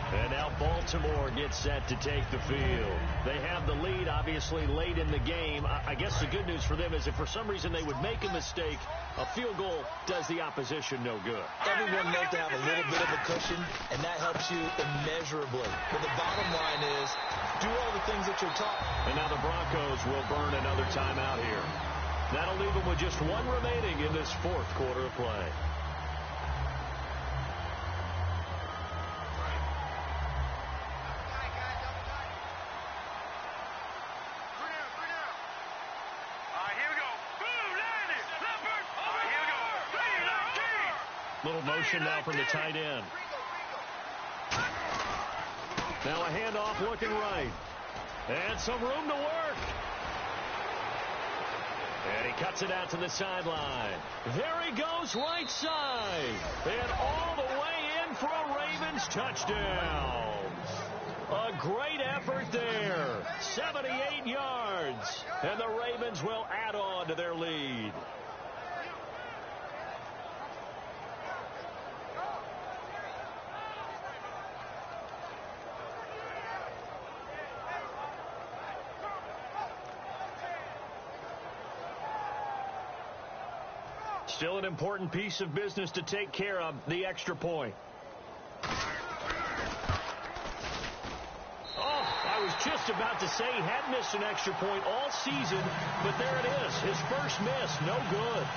And now Baltimore gets set to take the field. They have the lead, obviously, late in the game. I guess the good news for them is if for some reason they would make a mistake, a field goal does the opposition no good. Everyone knows to have a little bit of a cushion, and that helps you immeasurably. But the bottom line is, do all the things that you're taught. And now the Broncos will burn another timeout here. That'll leave them with just 1 remaining in this 4th quarter of play. Little motion now from the tight end. Now a handoff looking right. And some room to work. And he cuts it out to the sideline. There he goes right side. And all the way in for a Ravens touchdown. A great effort there. 78 yards. And the Ravens will add on to their lead. Still an important piece of business to take care of, the extra point. Oh, I was just about to say he had missed an extra point all season, but there it is. His first miss, no good.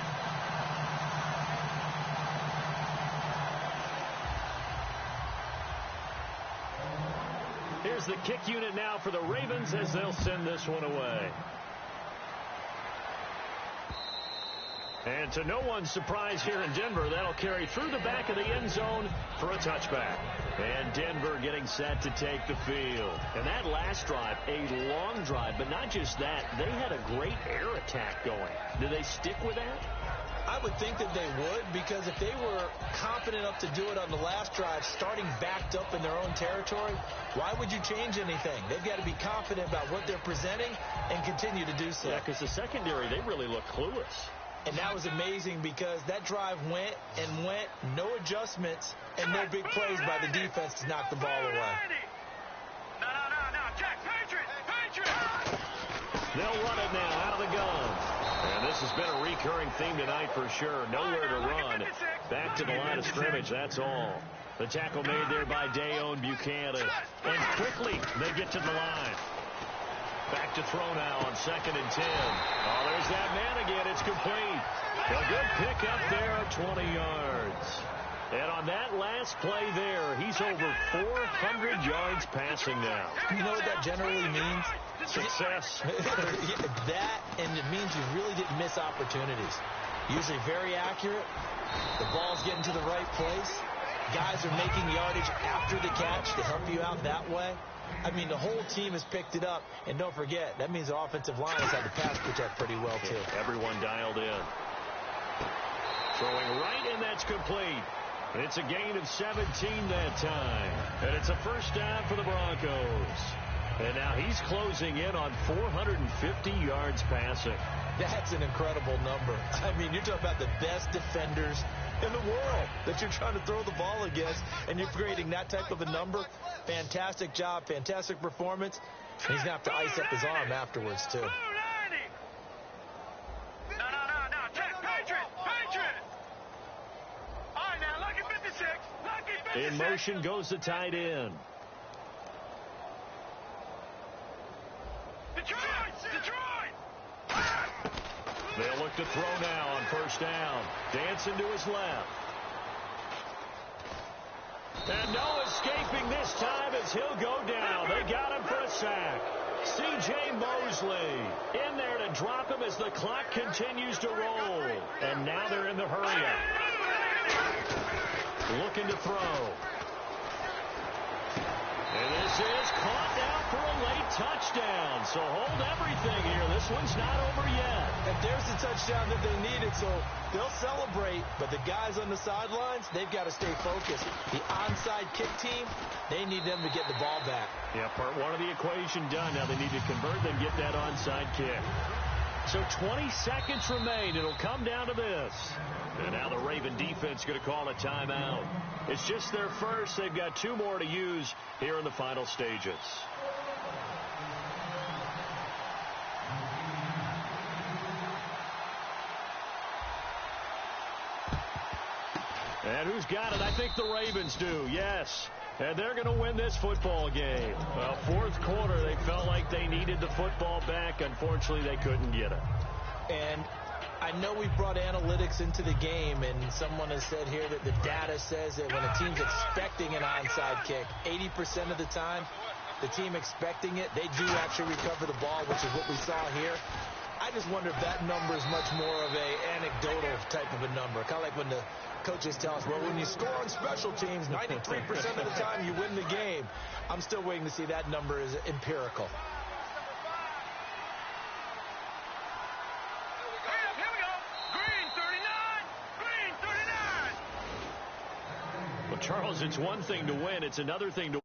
is the kick unit now for the Ravens as they'll send this one away. And to no one's surprise here in Denver, that'll carry through the back of the end zone for a touchback. And Denver getting set to take the field. And that last drive, a long drive, but not just that, they had a great air attack going. Do they stick with that? I would think that they would, because if they were confident enough to do it on the last drive, starting backed up in their own territory, why would you change anything? They've got to be confident about what they're presenting and continue to do so. Yeah, because the secondary, they really look clueless. And that was amazing because that drive went and went, no adjustments, and no big plays by the defense to knock the ball away. No, check, Patriot! They'll run it now out of the gun. And this has been a recurring theme tonight for sure. Nowhere to run. Back to the line of scrimmage, that's all. The tackle made there by Dayon Buchanan. And quickly they get to the line. Back to throw now on 2nd and 10. Oh, there's that man again. It's complete. A good pick up there of 20 yards. And on that last play there, he's over 400 yards passing now. You know what that generally means? Success. That, and it means you really didn't miss opportunities. Usually very accurate. The ball's getting to the right place. Guys are making yardage after the catch to help you out that way. I mean, the whole team has picked it up. And don't forget, that means the offensive line has had to pass protect pretty well, too. Everyone dialed in. Throwing right, and that's complete. It's a gain of 17 that time. And it's a first down for the Broncos. And now he's closing in on 450 yards passing. That's an incredible number. I mean, you're talking about the best defenders in the world that you're trying to throw the ball against, and you're creating that type of a number. Fantastic job, fantastic performance. And he's going to have to ice up his arm afterwards, too. No, check, Patriot! All right, now, lucky 56. In motion goes the tight end. Detroit! They'll look to throw now on first down. Dancing to his left. And no escaping this time as he'll go down. They got him for a sack. C.J. Mosley in there to drop him as the clock continues to roll. And now they're in the hurry-up. Looking to throw. And this is caught now for a late touchdown. So hold everything here. This one's not over yet. And there's the touchdown that they needed, so they'll celebrate. But the guys on the sidelines, they've got to stay focused. The onside kick team, they need them to get the ball back. Yeah, part one of the equation done. Now they need to convert, then get that onside kick. So 20 seconds remain. It'll come down to this. And now the Raven defense going to call a timeout. It's just their first. They've got 2 more to use here in the final stages. And who's got it? I think the Ravens do, yes. And they're going to win this football game. Well, 4th quarter, they felt like they needed the football back. Unfortunately, they couldn't get it. And I know we brought analytics into the game, and someone has said here that the data says that when a team's expecting an onside kick, 80% of the time, the team expecting it, they do actually recover the ball, which is what we saw here. I just wonder if that number is much more of a anecdotal type of a number. Kind of like when the coaches tell us, well, when you score on special teams, 93% of the time you win the game. I'm still waiting to see that number is empirical. Here we go. Green 39. Well, Charles, it's one thing to win. It's another thing to